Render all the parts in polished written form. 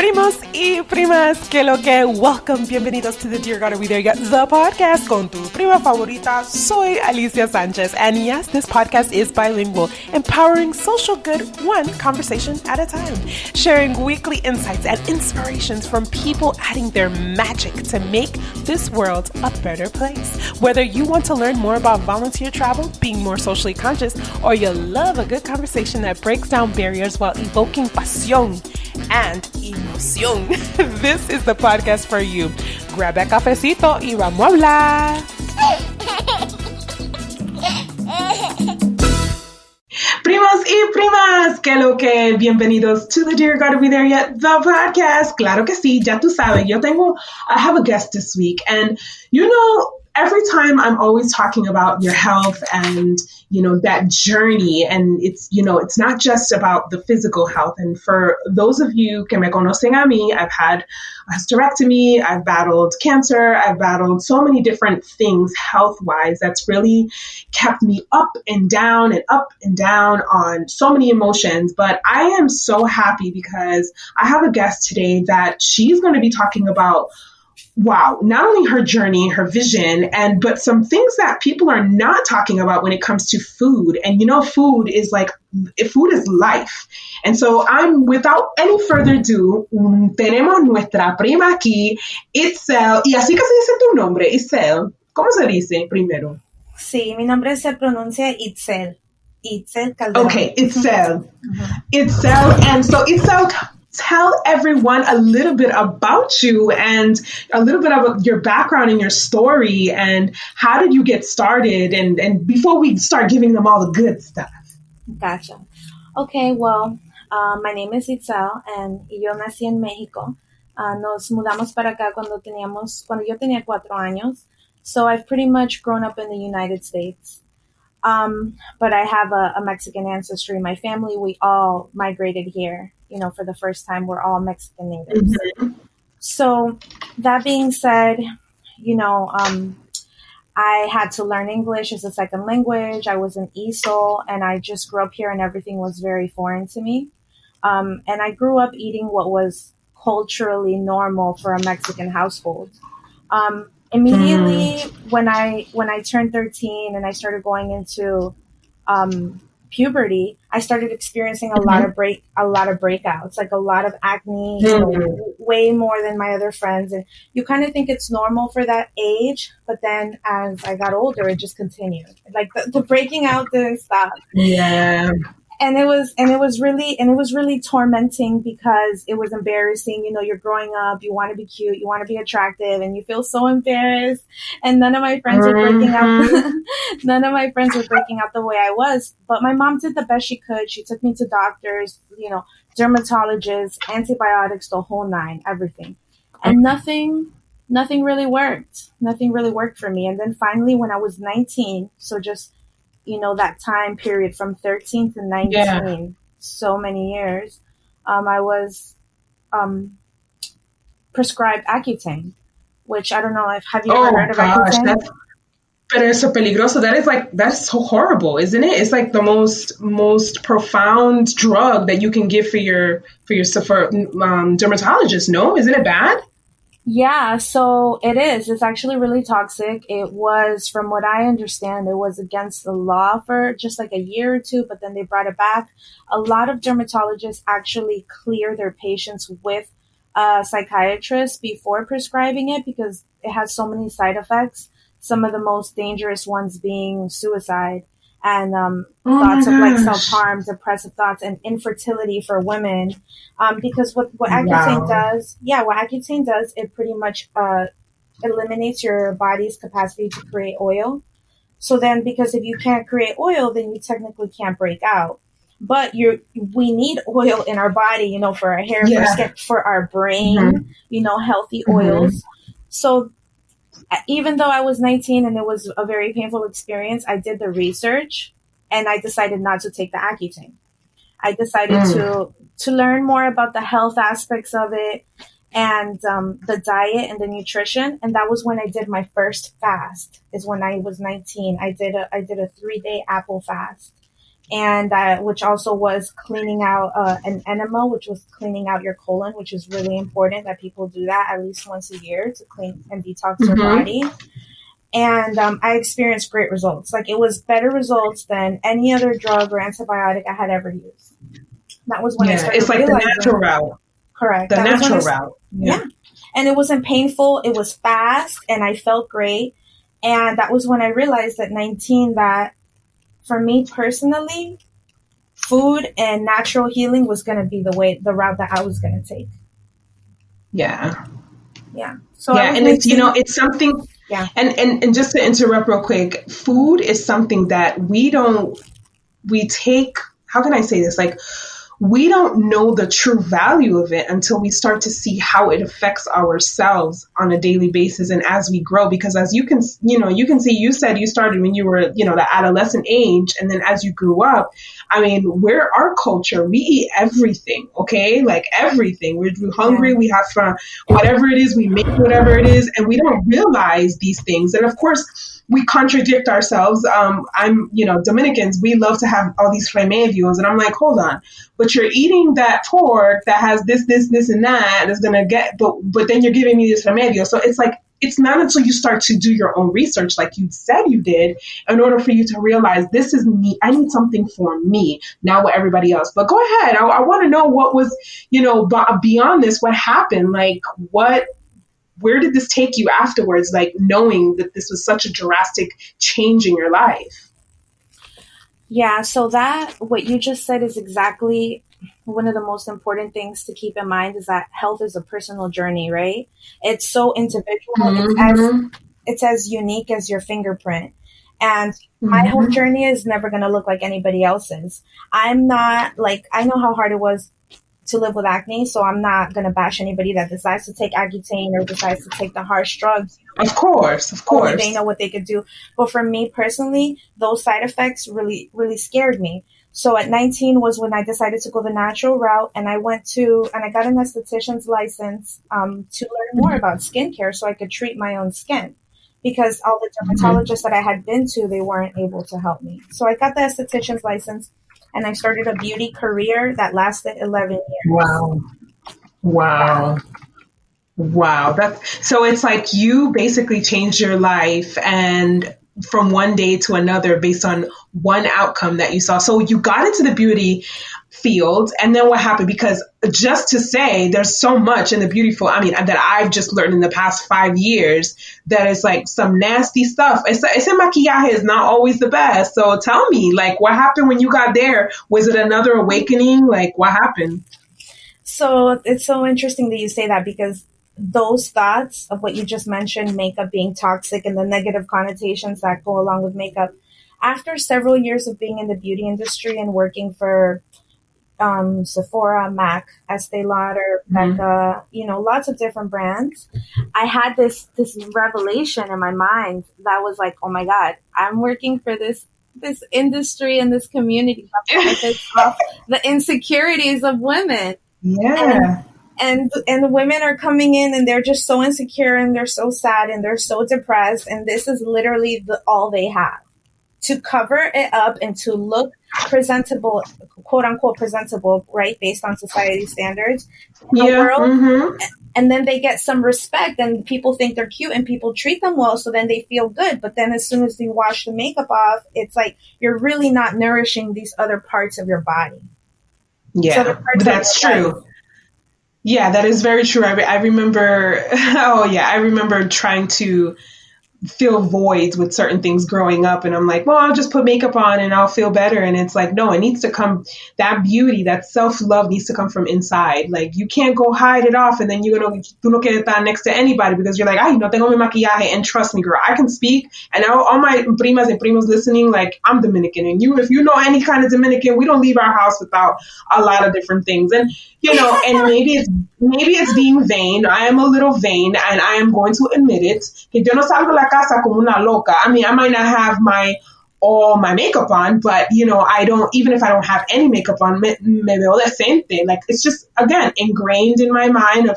Primos y Primas, que lo que, welcome, bienvenidos to the Dear God Are We There Yet, the podcast con tu prima favorita. Soy Alicia Sanchez, and yes, this podcast is bilingual, empowering social good one conversation at a time, sharing weekly insights and inspirations from people adding their magic to make this world a better place. Whether you want to learn more about volunteer travel, being more socially conscious, or you love a good conversation that breaks down barriers while evoking pasión and emoción, this is the podcast for you. Grab a cafecito y vamos a hablar. Primos y primas, que lo que, bienvenidos to the Dear God Are We There Yet, the podcast. Claro que sí, ya tú sabes, I have a guest this week, and every time I'm always talking about your health and, that journey. And it's not just about the physical health. And for those of you que me conocen a mí, I've had a hysterectomy, I've battled cancer, I've battled so many different things health-wise that's really kept me up and down on so many emotions. But I am so happy because I have a guest today that she's going to be talking about not only her journey, her vision, but some things that people are not talking about when it comes to food. And food is life. And so without any further ado, tenemos nuestra prima aquí, Itzel, y así que se dice tu nombre, Itzel. ¿Cómo se dice primero? Sí, mi nombre se pronuncia Itzel. Itzel Calderon. Okay, Itzel. Itzel, and so Itzel, tell everyone a little bit about you and a little bit about your background and your story and how did you get started and before we start giving them all the good stuff. Gotcha. Okay, well, my name is Itzel and yo nací en México. Nos mudamos para acá cuando yo tenía 4 años. So I've pretty much grown up in the United States. But I have a Mexican ancestry. My family, we all migrated here. For the first time, we're all Mexican natives. Mm-hmm. So that being said, I had to learn English as a second language. I was an ESOL and I just grew up here and everything was very foreign to me. And I grew up eating what was culturally normal for a Mexican household. Immediately when I turned 13 and I started going into puberty, I started experiencing a lot of breakouts, like a lot of acne, way more than my other friends. And you kind of think it's normal for that age, but then as I got older, it just continued. Like the breaking out didn't stop. Yeah. And it was really tormenting because it was embarrassing. You're growing up, you want to be cute, you want to be attractive, and you feel so embarrassed. And none of my friends were breaking out. None of my friends were breaking out the way I was. But my mom did the best she could. She took me to doctors, dermatologists, antibiotics, the whole 9, everything. And nothing really worked. Nothing really worked for me. And then finally, when I was 19, so just that time period from 13 to 19, so many years, I was prescribed Accutane, which I don't know if, have you ever heard of Accutane? Pero eso peligroso. That's so horrible, isn't it? It's like the most profound drug that you can give for your dermatologist. No, isn't it bad? Yeah, so it is. It's actually really toxic. It was, from what I understand, it was against the law for just like a year or 2, but then they brought it back. A lot of dermatologists actually clear their patients with a psychiatrist before prescribing it because it has so many side effects, some of the most dangerous ones being suicide and thoughts of like self-harm, depressive thoughts, and infertility for women. Because what Accutane does, it pretty much eliminates your body's capacity to create oil. So then, because if you can't create oil, then you technically can't break out. But we need oil in our body, for our hair, for skin, for our brain, healthy oils. So even though I was 19 and it was a very painful experience, I did the research and I decided not to take the Accutane. I decided to learn more about the health aspects of it and the diet and the nutrition. And that was when I did my first fast, is when I was 19. I did a 3-day apple fast. and which also was cleaning out an enema, which was cleaning out your colon, which is really important that people do that at least once a year to clean and detox your body. And I experienced great results. Like, it was better results than any other drug or antibiotic I had ever used. That was when I started realizing. It's like the natural route. Correct. The natural route. Yeah. And it wasn't painful. It was fast, and I felt great. And that was when I realized at 19 that for me personally, food and natural healing was going to be the route that I was going to take. Yeah. Yeah. So yeah, and it's, it's something. Yeah. And just to interrupt real quick, food is something that we take, how can I say this? Like, we don't know the true value of it until we start to see how it affects ourselves on a daily basis and as we grow. Because as you can see, you said you started when you were, the adolescent age. And then as you grew up, I mean, we're our culture. We eat everything, okay? Like everything. We're hungry. We have whatever it is, we make whatever it is, and we don't realize these things. And of course, we contradict ourselves. Dominicans, we love to have all these remedios. And I'm like, hold on, but you're eating that pork that has this, and that is going to get, but then you're giving me this remedio. So it's like, it's not until you start to do your own research, like you said you did, in order for you to realize this is me. I need something for me, not what everybody else. But go ahead. I want to know what was, beyond this, what happened? Like, where did this take you afterwards? Like, knowing that this was such a drastic change in your life? Yeah. So what you just said is exactly one of the most important things to keep in mind, is that health is a personal journey, right? It's so individual. Mm-hmm. It's as unique as your fingerprint. And my health journey is never going to look like anybody else's. I'm not like, I know how hard it was to live with acne, so I'm not going to bash anybody that decides to take Accutane or decides to take the harsh drugs. Of course. Only they know what they could do. But for me personally, those side effects really, really scared me. So at 19 was when I decided to go the natural route, and I got an esthetician's license to learn more about skincare so I could treat my own skin, because all the dermatologists that I had been to, they weren't able to help me. So I got the esthetician's license, and I started a beauty career that lasted 11 years. Wow. So it's like you basically changed your life, and from one day to another based on one outcome that you saw. So you got into the beauty field, and then what happened? Because just to say, there's so much in the beauty field, I mean, that I've just learned in the past 5 years, that it's like some nasty stuff. Ese maquillaje is not always the best. So tell me, like, what happened when you got there? Was it another awakening? Like, what happened? So it's so interesting that you say that, because those thoughts of what you just mentioned, makeup being toxic and the negative connotations that go along with makeup, after several years of being in the beauty industry and working for Sephora, MAC, Estee Lauder, Becca, lots of different brands, I had this revelation in my mind that was like, oh my God, I'm working for this industry and this community that benefits off the insecurities of women. Yeah. And the women are coming in, and they're just so insecure, and they're so sad, and they're so depressed. And this is literally all they have to cover it up and to look presentable, quote unquote presentable, right? Based on society standards in the world. And then they get some respect, and people think they're cute, and people treat them well. So then they feel good. But then as soon as you wash the makeup off, it's like you're really not nourishing these other parts of your body. Yeah, that's true. Yeah, that is very true. I remember, I remember trying to fill voids with certain things growing up. And I'm like, well, I'll just put makeup on and I'll feel better. And it's like, no, it needs to come, that beauty, that self-love needs to come from inside. Like, you can't go hide it off and then tú no quieres estar next to anybody because you're like, ay, no tengo mi maquillaje. And trust me, girl, I can speak. And all my primas and primos listening, like, I'm Dominican. And if you know any kind of Dominican, we don't leave our house without a lot of different things. And, and maybe it's being vain. I am a little vain, and I am going to admit it. Que yo no salgo de la casa como una loca. I mean, I might not have all my makeup on, but I don't, even if I don't have any makeup on, me veo decente. Like, it's just, again, ingrained in my mind of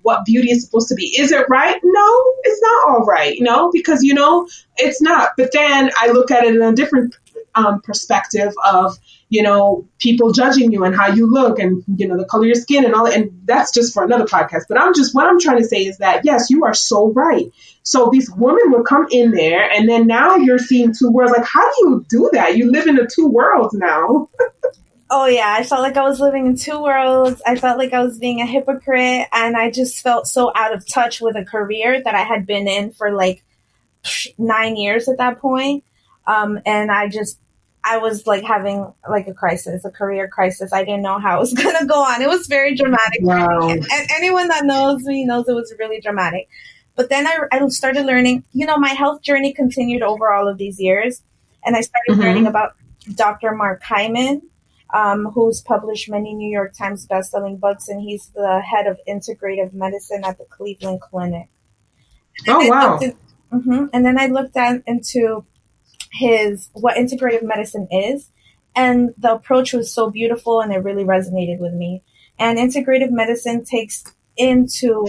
what beauty is supposed to be. Is it right? No, it's not all right, because it's not. But then I look at it in a different perspective of, people judging you and how you look and, the color of your skin and all that. And that's just for another podcast. But what I'm trying to say is that, yes, you are so right. So these women would come in there and then now you're seeing two worlds. Like, how do you do that? You live in the two worlds now. Oh, yeah. I felt like I was living in two worlds. I felt like I was being a hypocrite. And I just felt so out of touch with a career that I had been in for like 9 years at that point. And I was like having like a crisis, a career crisis. I didn't know how it was going to go on. It was very dramatic. Wow. And anyone that knows me knows it was really dramatic. But then I started learning, my health journey continued over all of these years. And I started learning about Dr. Mark Hyman, who's published many New York Times bestselling books. And he's the head of integrative medicine at the Cleveland Clinic. Oh, wow. And then I looked into what integrative medicine is, and the approach was so beautiful and it really resonated with me. And integrative medicine takes into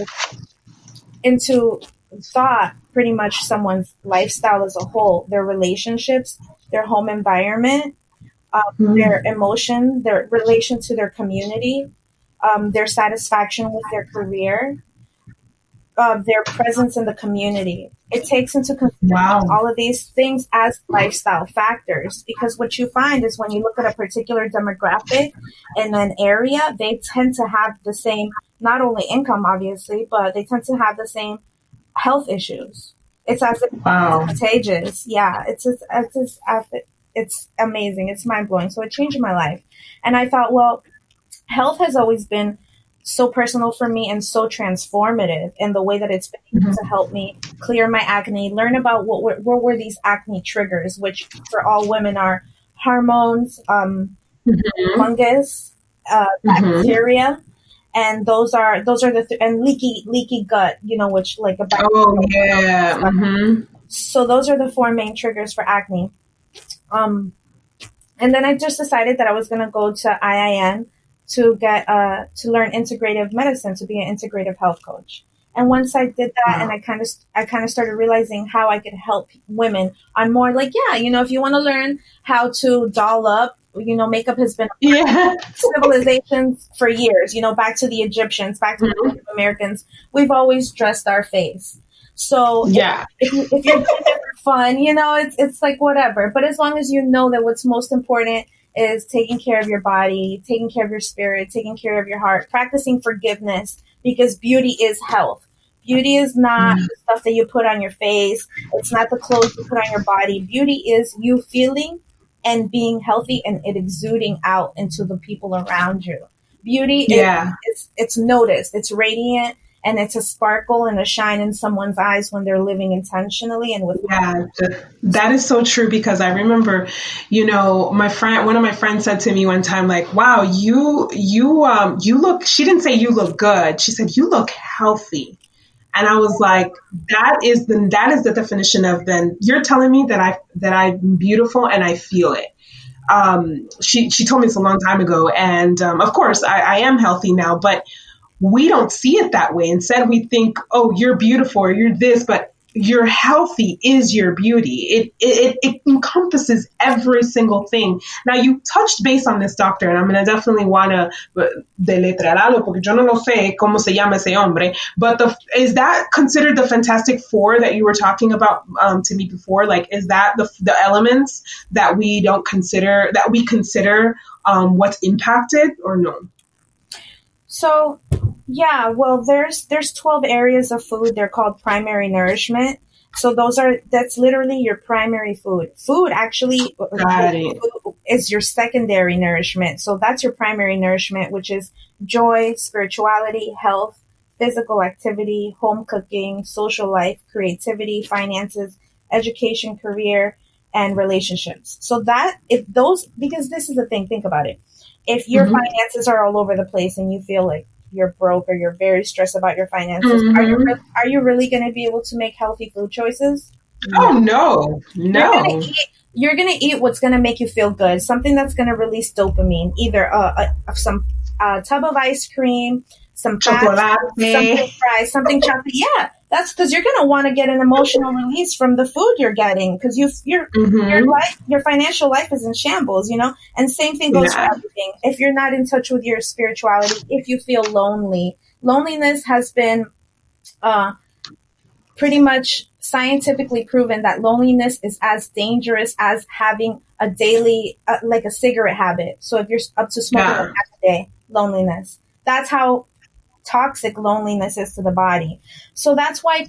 thought pretty much someone's lifestyle as a whole, their relationships, their home environment, their emotion, their relation to their community, their satisfaction with their career, their presence in the community. It takes into consideration all of these things as lifestyle factors, because what you find is when you look at a particular demographic in an area, they tend to have the same, not only income, obviously, but they tend to have the same health issues. It's as if it's contagious. Yeah, it's amazing. It's mind-blowing. So it changed my life. And I thought, well, health has always been so personal for me and so transformative in the way that it's been able to help me clear my acne, learn about what were these acne triggers, which for all women are hormones, fungus, bacteria, and those are and leaky gut, which like a bacteria. So those are the four main triggers for acne. And then I just decided that I was going to go to IIN to get to learn integrative medicine, to be an integrative health coach. And once I did that, and I kind of started realizing how I could help women on more like, if you want to learn how to doll up, makeup has been civilizations for years, back to the Egyptians, back to the Native Americans, we've always dressed our face. So if you're doing it for fun, it's like whatever. But as long as you know that what's most important is taking care of your body, taking care of your spirit, taking care of your heart, practicing forgiveness, because beauty is health. Beauty is not the stuff that you put on your face. It's not the clothes you put on your body. Beauty is you feeling and being healthy and it exuding out into the people around you. Beauty it's noticed, it's radiant, and it's a sparkle and a shine in someone's eyes when they're living intentionally and with that is so true, because I remember, one of my friends said to me one time, like, wow, you look, she didn't say you look good. She said, you look healthy. And I was like, that is the definition of, then you're telling me that I'm beautiful and I feel it. She told me this a long time ago. And, of course I am healthy now, but we don't see it that way. Instead, we think, oh, you're beautiful or you're this, but your healthy is your beauty. It encompasses every single thing. Now, you touched base on this, doctor, and I'm going to definitely want to deletrearlo, porque yo no lo sé cómo se llama ese hombre. But is that considered the Fantastic Four that you were talking about to me before? Like, is that the elements that we don't consider, that we consider what's impacted, or no? So, well, there's 12 areas of food. They're called primary nourishment. So that's literally your primary food. Food actually is your secondary nourishment. So that's your primary nourishment, which is joy, spirituality, health, physical activity, home cooking, social life, creativity, finances, education, career, and relationships. So because this is the thing, think about it. If your finances are all over the place and you feel like you're broke or you're very stressed about your finances, are you really going to be able to make healthy food choices? Oh, no. You're going to eat what's going to make you feel good, something that's going to release dopamine, either some tub of ice cream, some fats, Chocolate. something fried, something chocolate. Yeah, that's because you're going to want to get an emotional release from the food you're getting because your financial life is in shambles, And same thing goes for everything. If you're not in touch with your spirituality, if you feel lonely, loneliness has been pretty much scientifically proven that loneliness is as dangerous as having a daily, like a cigarette habit. So if you're up to smoking a pack a day, loneliness. That's how toxic loneliness is to the body. So that's why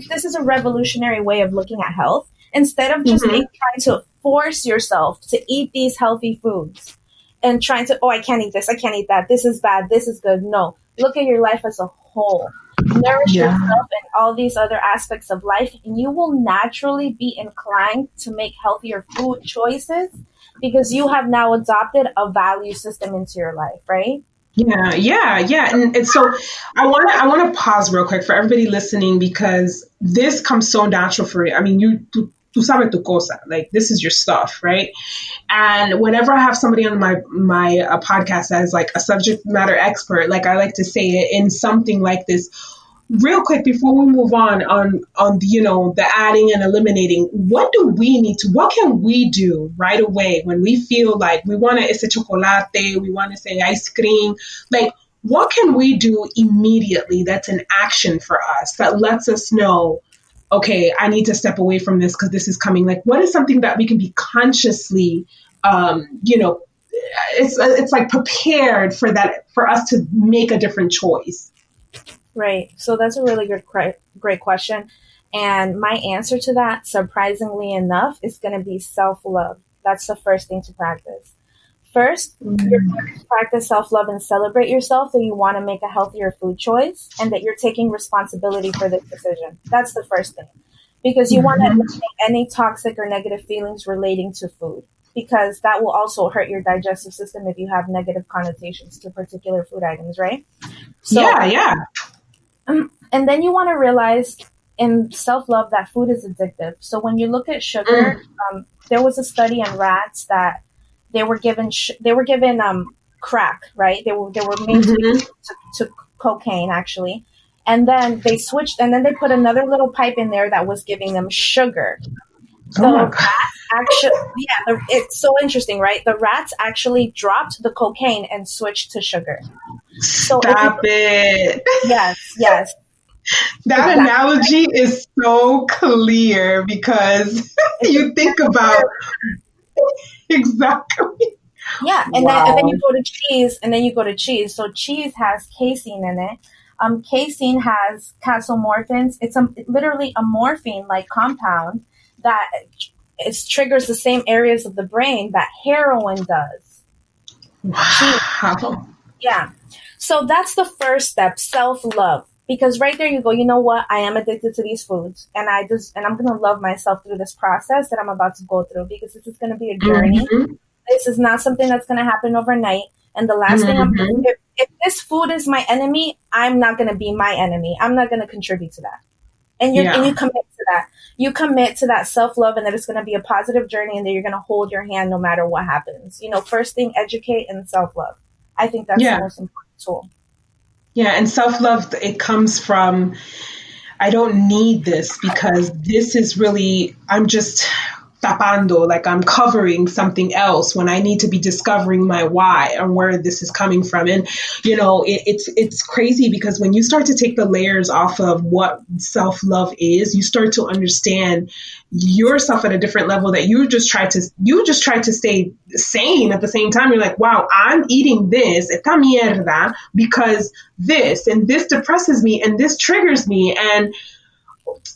this is a revolutionary way of looking at health. Instead of just trying to force yourself to eat these healthy foods and trying to, I can't eat this, I can't eat that, this is bad, this is good. No, look at your life as a whole. Nourish yourself and all these other aspects of life, and you will naturally be inclined to make healthier food choices because you have now adopted a value system into your life, right? Yeah. And so I want to pause real quick for everybody listening because this comes so natural for you. I mean, tú sabes tu cosa, like this is your stuff, right? And whenever I have somebody on my podcast as like a subject matter expert, like I like to say it in something like this. Real quick before we move on the adding and eliminating, what can we do right away when we feel like we want to ese chocolate, we want to say ice cream, like what can we do immediately that's an action for us that lets us know, okay, I need to step away from this because this is coming. Like what is something that we can be consciously it's like prepared for that, for us to make a different choice? Right. So that's a really great question. And my answer to that, surprisingly enough, is going to be self-love. That's the first thing to practice. First, you're going to practice self-love and celebrate yourself that you want to make a healthier food choice and that you're taking responsibility for this decision. That's the first thing. Because you want to eliminate any toxic or negative feelings relating to food. Because that will also hurt your digestive system if you have negative connotations to particular food items, right? So, yeah. And then you want to realize in self-love that food is addictive. So when you look at sugar, there was a study on rats that they were given crack, right? They were made to cocaine actually, and then they switched, and then they put another little pipe in there that was giving them sugar. The rats actually, it's so interesting, right? The rats actually dropped the cocaine and switched to sugar. Stop it. Yes. That analogy is so clear because you think about exactly. Yeah, and then you go to cheese, So cheese has casein in it. Casein has casomorphins. It's literally a morphine-like compound that triggers the same areas of the brain that heroin does. Wow. Yeah. So that's the first step, self-love. Because right there you go, you know what? I am addicted to these foods. And I'm going to love myself through this process that I'm about to go through because this is going to be a journey. This is not something that's going to happen overnight. And the last thing if this food is my enemy, I'm not going to be my enemy. I'm not going to contribute to that. And you commit to that. You commit to that self-love and that it's going to be a positive journey and that you're going to hold your hand no matter what happens. First thing, educate and self-love. I think that's the most important tool. Yeah, and self-love, it comes from, I don't need this because this is really, I'm just tapando, like I'm covering something else when I need to be discovering my why and where this is coming from. And, it's crazy because when you start to take the layers off of what self-love is, you start to understand yourself at a different level that you just try to stay sane at the same time. You're like, wow, I'm eating this, esta mierda, because this and this depresses me and this triggers me. And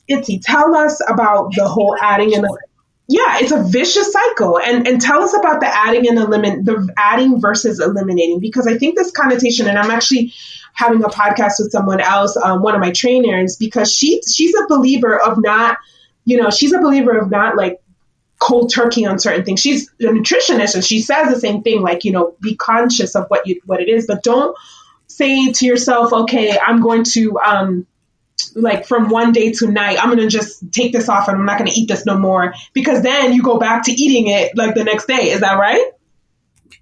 Itzy, tell us about the whole adding and it's a vicious cycle. And tell us about the adding and the adding versus eliminating, because I think this connotation, and I'm actually having a podcast with someone else, one of my trainers, because she's a believer of not like cold turkey on certain things. She's a nutritionist and she says the same thing, like, be conscious of what it is, but don't say to yourself, okay, I'm going to, like from one day to night, I'm going to just take this off and I'm not going to eat this no more, because then you go back to eating it like the next day. Is that right?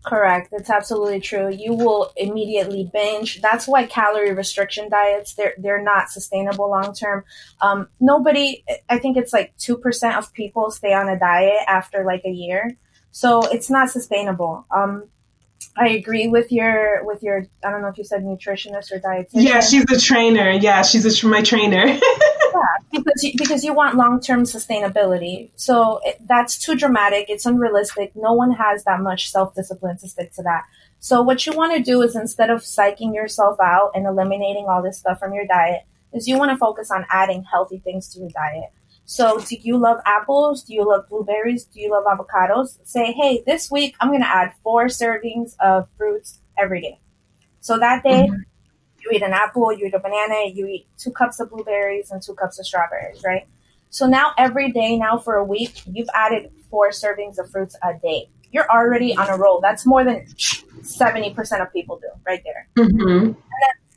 Correct. It's absolutely true. You will immediately binge. That's why calorie restriction diets, they're not sustainable long term. Nobody, I think it's like 2% of people stay on a diet after like a year. So it's not sustainable. I agree with your I don't know if you said nutritionist or Yeah, dietitian. she's a trainer. Yeah, my trainer. Because you want long-term sustainability. So that's too dramatic. It's unrealistic. No one has that much self-discipline to stick to that. So what you want to do is, instead of psyching yourself out and eliminating all this stuff from your diet, is you want to focus on adding healthy things to your diet. So do you love apples? Do you love blueberries? Do you love avocados? Say, hey, this week I'm going to add 4 servings of fruits every day. So that day, Mhm. you eat an apple, you eat a banana, you eat 2 cups of blueberries and 2 cups of strawberries, right? So now every day, now for a week, you've added 4 servings of fruits a day. You're already on a roll. That's more than 70% of people do right there. Mhm.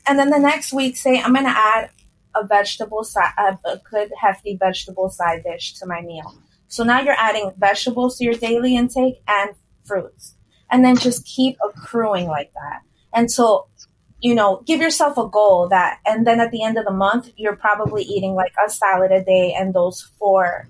And then the next week, say, I'm going to add a good hefty vegetable side dish to my meal. So now you're adding vegetables to your daily intake and fruits. And then just keep accruing like that until, give yourself a goal that, and then at the end of the month, you're probably eating like a salad a day and those 4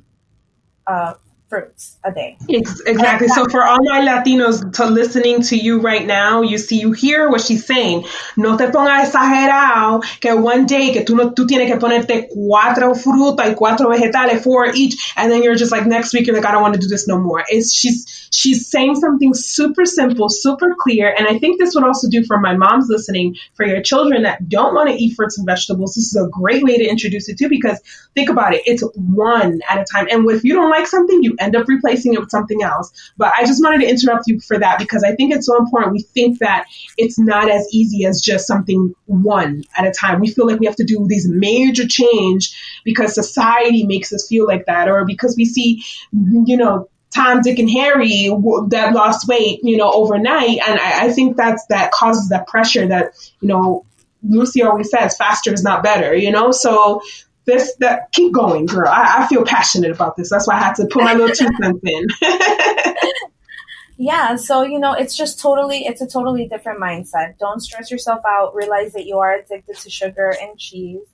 fruits a day. And Exactly. So for all my Latinos to listening to you right now, you hear what she's saying. No te pongas exagerado que one day que tú no tú tienes que ponerte 4 frutas y 4 vegetales, 4 each, and then you're just like next week you're like I don't want to do this no more. It's she's saying something super simple, super clear, and I think this would also do for my moms listening, for your children that don't want to eat fruits and vegetables. This is a great way to introduce it too, because think about it, it's one at a time, and if you don't like something, you end up replacing it with something else. But I just wanted to interrupt you for that because I think it's so important. We think that it's not as easy as just something one at a time. We feel like we have to do these major change because society makes us feel like that, or because we see, Tom, Dick, and Harry that lost weight, overnight. And I think that causes that pressure that, Lucy always says, faster is not better, So that keep going, girl. I feel passionate about this. That's why I had to put my little 2 cents in. yeah, so it's a totally different mindset. Don't stress yourself out. Realize that you are addicted to sugar and cheese,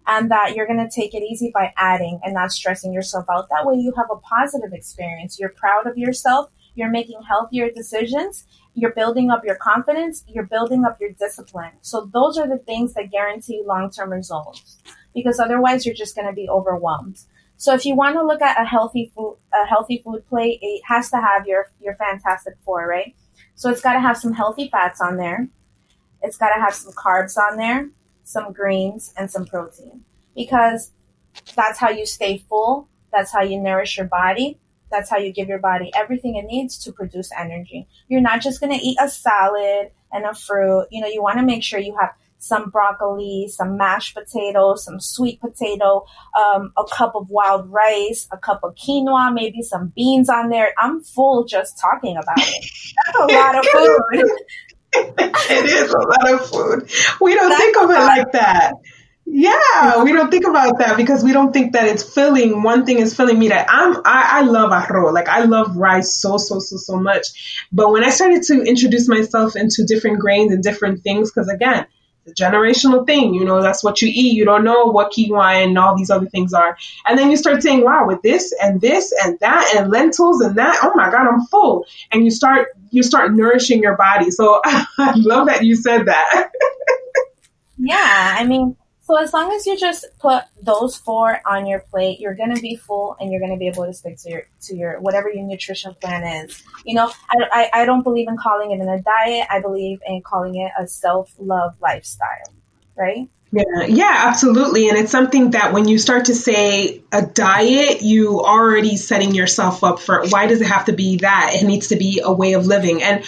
and that you're going to take it easy by adding and not stressing yourself out. That way you have a positive experience. You're proud of yourself. You're making healthier decisions. You're building up your confidence. You're building up your discipline. So those are the things that guarantee long-term results, because otherwise you're just going to be overwhelmed. So if you want to look at a healthy food plate, it has to have your Fantastic Four, right? So it's got to have some healthy fats on there. It's got to have some carbs on there, some greens, and some protein, because that's how you stay full. That's how you nourish your body. That's how you give your body everything it needs to produce energy. You're not just going to eat a salad and a fruit. You want to make sure you have some broccoli, some mashed potatoes, some sweet potato, a cup of wild rice, a cup of quinoa, maybe some beans on there. I'm full just talking about it. That's a lot of food. It is a lot of food. We don't That's think a of it lot. like that. Yeah, we don't think about that because we don't think that it's filling. One thing is filling me that I love arroz. Like I love rice so much. But when I started to introduce myself into different grains and different things, because again, the generational thing, that's what you eat. You don't know what quinoa and all these other things are. And then you start saying, wow, with this and that and lentils and that, oh my God, I'm full. And you start nourishing your body. So I love that you said that. Yeah, I mean, so as long as you just put those 4 on your plate, you're gonna be full and you're gonna be able to stick to your whatever your nutrition plan is. I don't believe in calling it a diet. I believe in calling it a self-love lifestyle, right? Yeah, absolutely. And it's something that when you start to say a diet, you already setting yourself up for why does it have to be that? It needs to be a way of living. And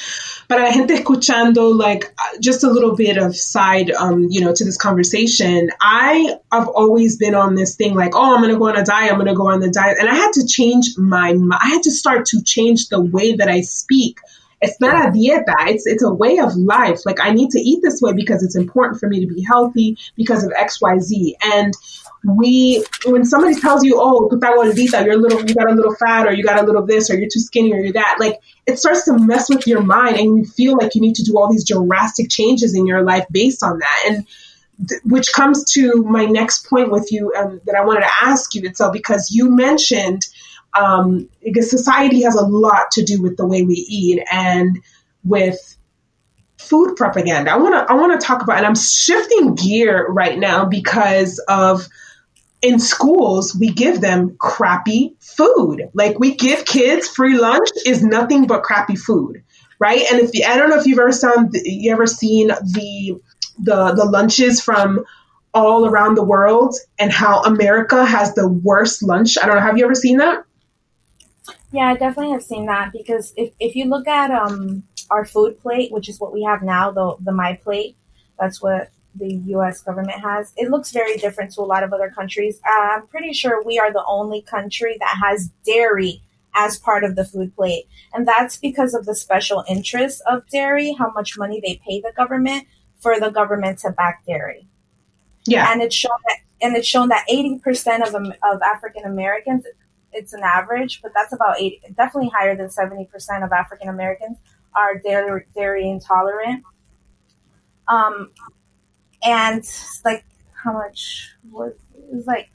para la gente escuchando, like just a little bit of side, to this conversation, I have always been on this thing like, oh, I'm going to go on a diet. I'm going to go on the diet. And I had to start to change the way that I speak, It's not a dieta. It's a way of life. Like, I need to eat this way because it's important for me to be healthy because of XYZ. And when somebody tells you, oh, tu estás gordita, you got a little fat, or you got a little this, or you're too skinny, or you're that, like, it starts to mess with your mind, and you feel like you need to do all these drastic changes in your life based on that. And which comes to my next point with you, that I wanted to ask you, Itzel, because you mentioned, because society has a lot to do with the way we eat and with food propaganda. I want to talk about, and I'm shifting gear right now because of, in schools, we give them crappy food. Like, we give kids free lunch is nothing but crappy food, right? And I don't know if you've ever seen the lunches from all around the world and how America has the worst lunch. I don't know. Have you ever seen that? Yeah, I definitely have seen that, because if you look at our food plate, which is what we have now, the My Plate, that's what the U.S. government has. It looks very different to a lot of other countries. I'm pretty sure we are the only country that has dairy as part of the food plate. And that's because of the special interests of dairy, how much money they pay the government for the government to back dairy. Yeah. And it's shown that 80% of African Americans, it's an average, but that's about 80, definitely higher than 70% of African Americans are dairy intolerant. And like, how much was it? Was like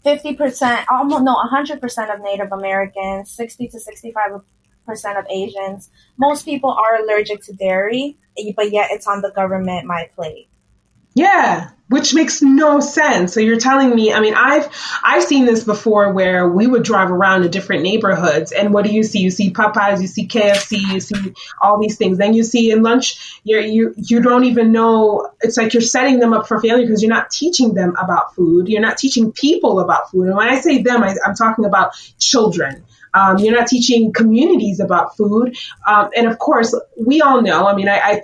50%, almost, no, 100% of Native Americans, 60 to 65% of Asians. Most people are allergic to dairy, but yet it's on the government My Plate. Yeah, which makes no sense. So you're telling me, I mean, I've seen this before where we would drive around to different neighborhoods, and what do you see? You see Popeyes, you see KFC, you see all these things. Then you see in lunch, you don't even know. It's like you're setting them up for failure because you're not teaching them about food. You're not teaching people about food. And when I say them, I'm talking about children. You're not teaching communities about food. And of course, we all know, I mean, I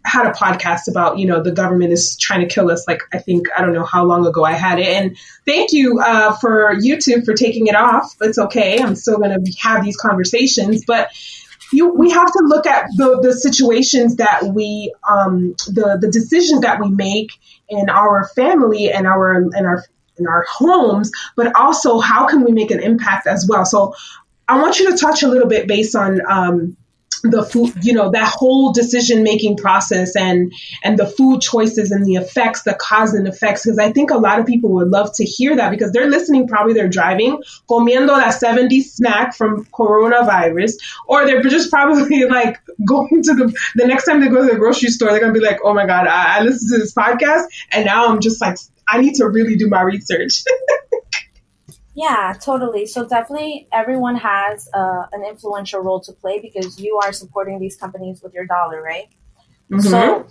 had a podcast about, the government is trying to kill us. Like, I don't know how long ago I had it. And thank you for YouTube for taking it off. It's okay. I'm still going to have these conversations, but we have to look at the situations that we, the decisions that we make in our family and in our homes, but also how can we make an impact as well. So I want you to touch a little bit based on, the food, that whole decision-making process and the food choices and the effects, the cause and effects, because I think a lot of people would love to hear that because they're listening, probably they're driving, comiendo la 70s snack from coronavirus, or they're just probably like going to the next time they go to the grocery store, they're going to be like, oh my God, I listened to this podcast and now I'm just like, I need to really do my research. Yeah, totally. So definitely everyone has an influential role to play because you are supporting these companies with your dollar, right? Mm-hmm. So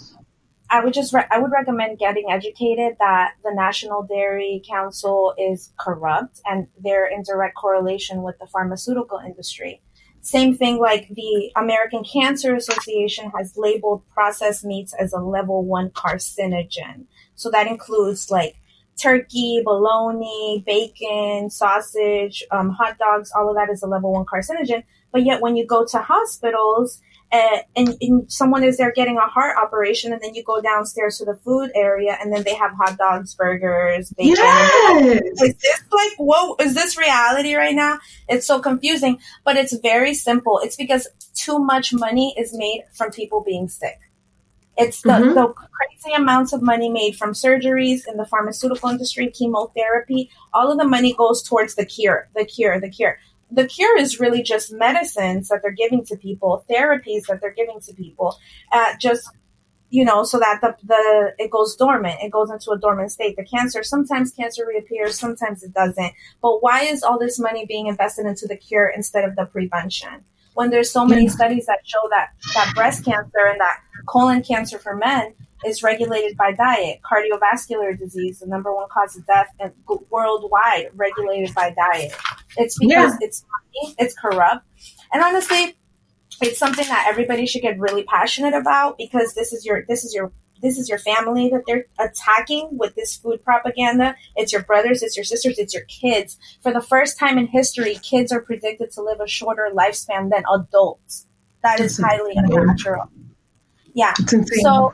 I would recommend getting educated that the National Dairy Council is corrupt and they're in direct correlation with the pharmaceutical industry. Same thing, like the American Cancer Association has labeled processed meats as a level 1 carcinogen. So that includes like turkey, bologna, bacon, sausage, hot dogs, all of that is a level 1 carcinogen. But yet when you go to hospitals and someone is there getting a heart operation and then you go downstairs to the food area and then they have hot dogs, burgers, bacon. Yes. Is this like, whoa, is this reality right now? It's so confusing, but it's very simple. It's because too much money is made from people being sick. It's the crazy amounts of money made from surgeries in the pharmaceutical industry, chemotherapy. All of the money goes towards the cure. The cure is really just medicines that they're giving to people, therapies that they're giving to people, so that it goes dormant. It goes into a dormant state. Sometimes cancer reappears, sometimes it doesn't. But why is all this money being invested into the cure instead of the prevention? When there's so many studies that show that breast cancer and that colon cancer for men is regulated by diet, cardiovascular disease, the number 1 cause of death and worldwide, regulated by diet. It's because it's corrupt. And honestly, it's something that everybody should get really passionate about because this is your family that they're attacking with this food propaganda. It's your brothers, it's your sisters, it's your kids. For the first time in history, kids are predicted to live a shorter lifespan than adults. That is highly unnatural. Yeah. It's insane. So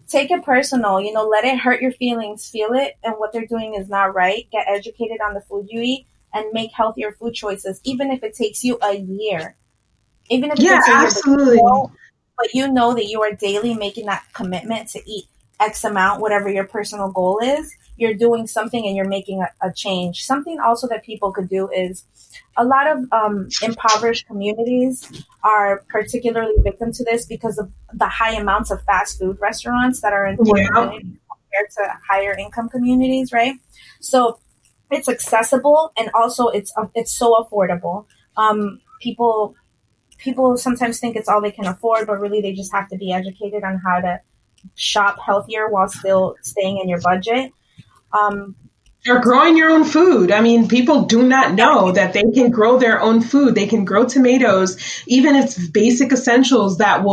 take it personal, let it hurt your feelings, feel it, and what they're doing is not right. Get educated on the food you eat and make healthier food choices, even if it takes you a year. Even if it takes a year, absolutely. But you know that you are daily making that commitment to eat X amount, whatever your personal goal is. You're doing something and you're making a change. Something also that people could do is a lot of impoverished communities are particularly victim to this because of the high amounts of fast food restaurants that are in poor communities compared to higher income communities, right? So it's accessible and also it's so affordable. People sometimes think it's all they can afford, but really they just have to be educated on how to shop healthier while still staying in your budget. You're growing your own food. I mean, people do not know that they can grow their own food. They can grow tomatoes, even if it's basic essentials that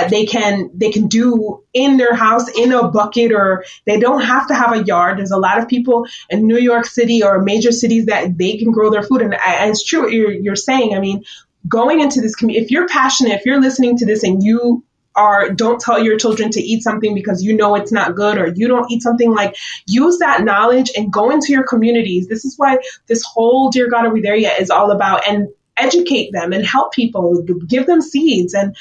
they can do in their house in a bucket, or they don't have to have a yard. There's a lot of people in New York City or major cities that they can grow their food, and it's true what you're saying. I mean, going into this community, if you're passionate, if you're listening to this and you don't tell your children to eat something because you know it's not good, or you don't eat something, like, use that knowledge and go into your communities. This is why this whole Dear God Are We There Yet is all about, and educate them and help people, give them seeds and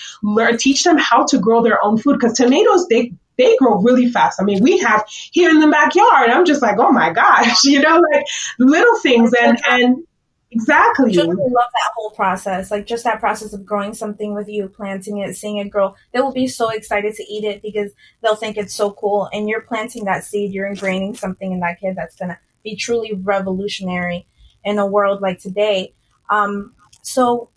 teach them how to grow their own food, because tomatoes, they grow really fast. I mean, we have here in the backyard, I'm just like, oh my gosh, like little things and exactly. Children will love that whole process, like just that process of growing something with you, planting it, seeing it grow. They will be so excited to eat it because they'll think it's so cool. And you're planting that seed, you're ingraining something in that kid that's going to be truly revolutionary in a world like today. So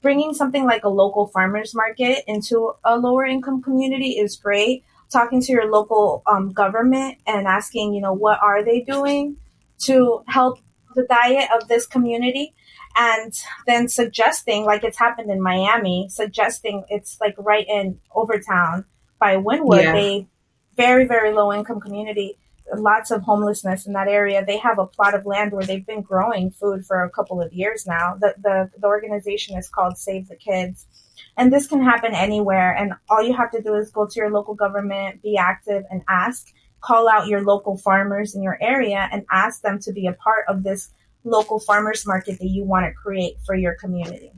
bringing something like a local farmers market into a lower income community is great. Talking to your local government and asking, what are they doing to help the diet of this community, and then suggesting, like it's happened in Miami, suggesting it's like right in Overtown by Wynwood. They very, very low income community, lots of homelessness in that area. They have a plot of land where they've been growing food for a couple of years now. The organization is called Save the Kids. And this can happen anywhere. And all you have to do is go to your local government, be active and ask. Call out your local farmers in your area and ask them to be a part of this local farmers market that you want to create for your community.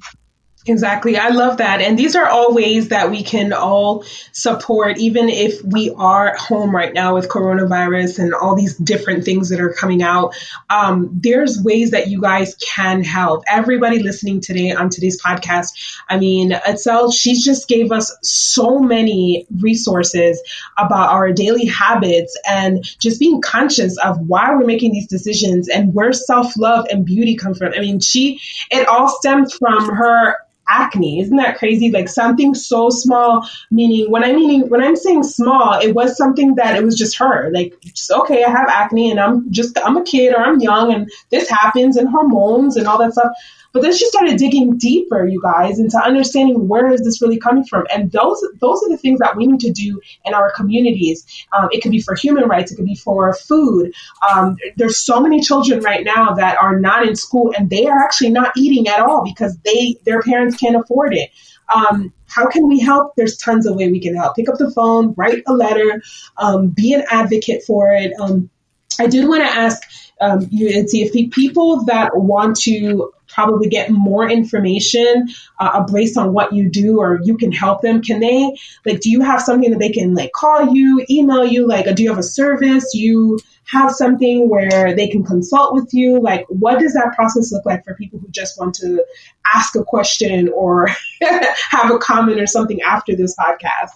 Exactly. I love that. And these are all ways that we can all support, even if we are home right now with coronavirus and all these different things that are coming out. There's ways that you guys can help. Everybody listening today on today's podcast, I mean, Itzel, she just gave us so many resources about our daily habits and just being conscious of why we're making these decisions and where self-love and beauty come from. I mean, it all stems from her acne. Isn't that crazy? Like something so small, meaning when I'm saying small, it was something that it was just her. Like, okay, I have acne and I'm a kid or I'm young and this happens, and hormones and all that stuff. But then she started digging deeper, you guys, into understanding where is this really coming from. And those are the things that we need to do in our communities. It could be for human rights. It could be for food. There's so many children right now that are not in school and they are actually not eating at all because their parents can't afford it. How can we help? There's tons of ways we can help. Pick up the phone, write a letter, be an advocate for it. I did want to ask you, Itzy, if the people that want to probably get more information based on what you do, or you can help them, can they, like, do you have something that they can like call you, email you, like, do you have a service? You have something where they can consult with you? Like, what does that process look like for people who just want to ask a question or have a comment or something after this podcast?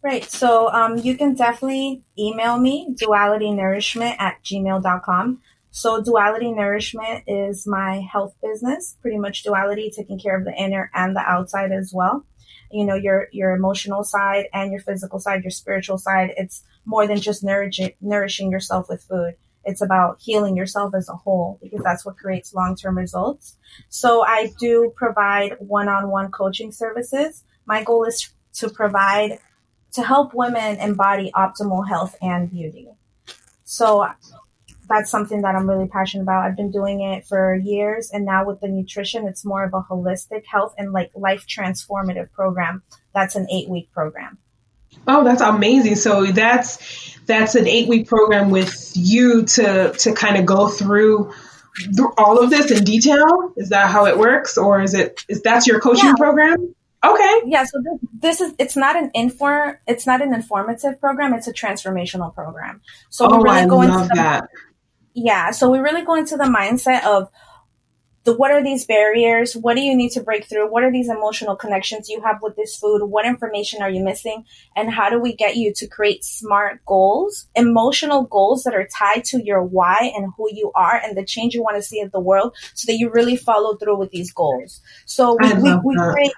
Right. So you can definitely email me, dualitynourishment@gmail.com. So Duality Nourishment is my health business, pretty much duality, taking care of the inner and the outside as well. Your emotional side and your physical side, your spiritual side. It's more than just nourishing yourself with food. It's about healing yourself as a whole, because that's what creates long-term results. So I do provide one-on-one coaching services. My goal is to help women embody optimal health and beauty. So that's something that I'm really passionate about. I've been doing it for years, and now with the nutrition, it's more of a holistic health and like life transformative program. That's an 8-week program. Oh, that's amazing. So that's an 8-week program with you to kind of go through all of this in detail. Is that how it works, or is that's your Yeah, coaching program? Okay. yeah. So this is it's not an informative program. It's a transformational program. So we Oh, I really go into love that. so we really go into the mindset of what are these barriers? What do you need to break through? What are these emotional connections you have with this food? What information are you missing? And how do we get you to create smart goals, emotional goals that are tied to your why and who you are and the change you want to see in the world so that you really follow through with these goals. So I love that.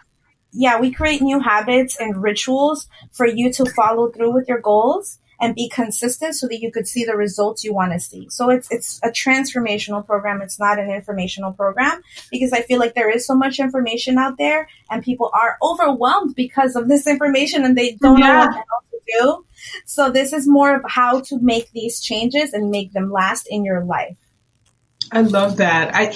we create new habits and rituals for you to follow through with your goals and be consistent so that you could see the results you want to see. So it's a transformational program. It's not an informational program because I feel like there is so much information out there and people are overwhelmed because of this information and they don't know what Yeah. the hell to do. So this is more of how to make these changes and make them last in your life. I love that.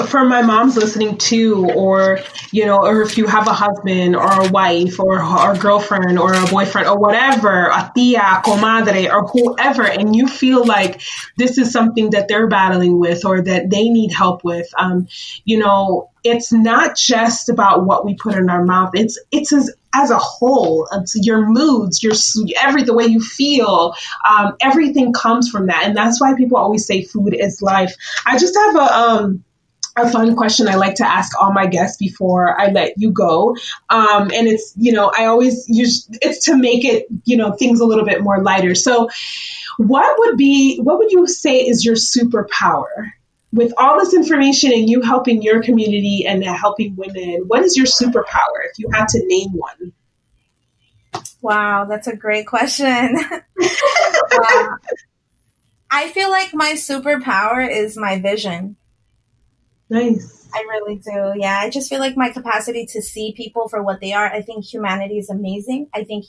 For my moms listening too, or or if you have a husband or a wife or a girlfriend or a boyfriend or whatever, a tia, comadre, or whoever, and you feel like this is something that they're battling with or that they need help with, it's not just about what we put in our mouth. It's as a whole. It's your moods, the way you feel. Everything comes from that, and that's why people always say food is life. I just have a fun question I like to ask all my guests before I let you go. And it's, I always use it's to make it, things a little bit more lighter. So what would you say is your superpower? With all this information and you helping your community and helping women, what is your superpower if you had to name one? Wow, that's a great question. I feel like my superpower is my vision. Nice. I really do. Yeah, I just feel like my capacity to see people for what they are. I think humanity is amazing. I think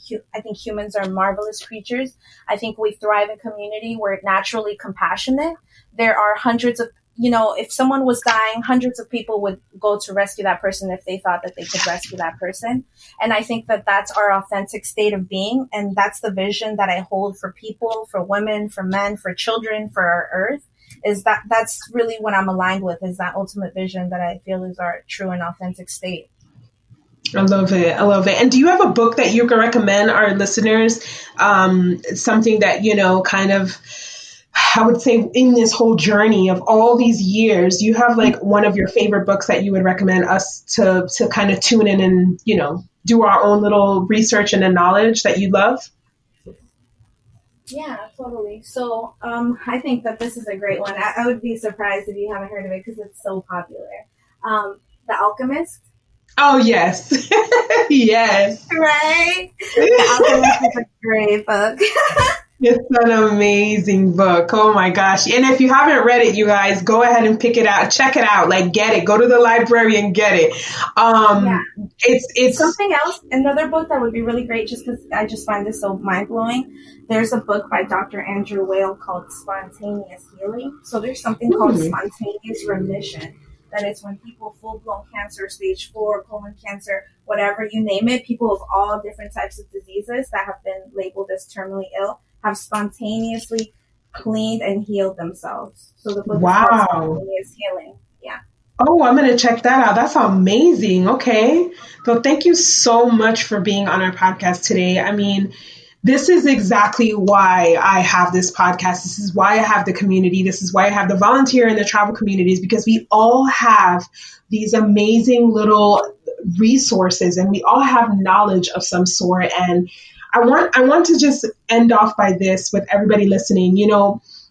humans are marvelous creatures. I think we thrive in community. We're naturally compassionate. There are hundreds of if someone was dying, hundreds of people would go to rescue that person if they thought that they could rescue that person. And I think that that's our authentic state of being. And that's the vision that I hold for people, for women, for men, for children, for our earth. That's really what I'm aligned with, is that ultimate vision that I feel is our true and authentic state. I love it. I love it. And do you have a book that you can recommend our listeners? Something that, kind of, I would say in this whole journey of all these years, you have like one of your favorite books that you would recommend us to kind of tune in and, do our own little research and the knowledge that you love? Yeah, totally. So I think that this is a great one. I would be surprised if you haven't heard of it because it's so popular. The Alchemist. Oh, yes. Yes. Right? The Alchemist is a great book. It's an amazing book. Oh my gosh. And if you haven't read it, you guys, go ahead and pick it out. Check it out. Like, get it. Go to the library and get it. Yeah. It's something else. Another book that would be really great, just because I just find this so mind blowing. There's a book by Dr. Andrew Weil called Spontaneous Healing. So there's something called spontaneous remission. That is when people full-blown cancer, stage 4, colon cancer, whatever, you name it, people of all different types of diseases that have been labeled as terminally ill have spontaneously cleaned and healed themselves. So the book is called Spontaneous Healing. Yeah. Oh, I'm going to check that out. That's amazing. Okay. So thank you so much for being on our podcast today. I mean, this is exactly why I have this podcast. This is why I have the community. This is why I have the volunteer and the travel communities, because we all have these amazing little resources and we all have knowledge of some sort. And I want to just end off by this with everybody listening.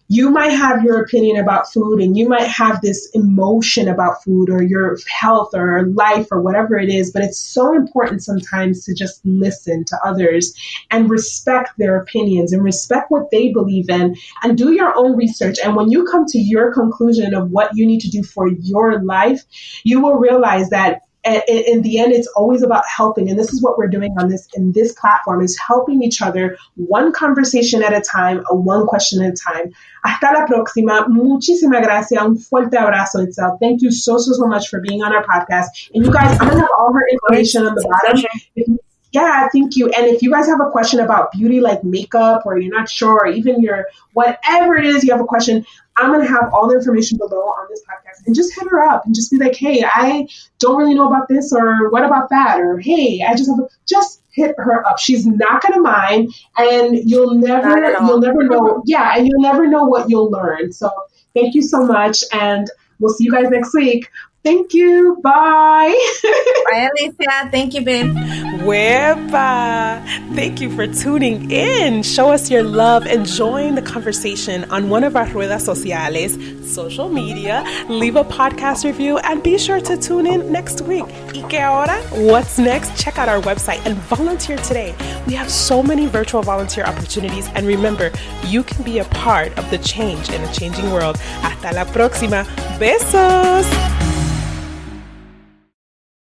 You might have your opinion about food and you might have this emotion about food or your health or life or whatever it is, but it's so important sometimes to just listen to others and respect their opinions and respect what they believe in and do your own research. And when you come to your conclusion of what you need to do for your life, you will realize that in the end, it's always about helping. And this is what we're doing in this platform, is helping each other one conversation at a time, one question at a time. Hasta la próxima. Muchísimas gracias. Un fuerte abrazo, Itzel. Thank you so much for being on our podcast. And you guys, I'm going to have all her information on the bottom. Yeah, thank you. And if you guys have a question about beauty, like makeup, or you're not sure, or even your whatever it is, you have a question, I'm going to have all the information below on this podcast, and just hit her up and just be like, hey, I don't really know about this, or what about that? Or, hey, just hit her up. She's not going to mind, and you'll never know. Yeah. And you'll never know what you'll learn. So thank you so much. And we'll see you guys next week. Thank you. Bye. Bye, Alicia. Thank you, babe. Wepa. Thank you for tuning in. Show us your love and join the conversation on one of our redes sociales, social media. Leave a podcast review and be sure to tune in next week. ¿Y qué ahora? What's next? Check out our website and volunteer today. We have so many virtual volunteer opportunities, and remember, you can be a part of the change in a changing world. Hasta la próxima. Besos.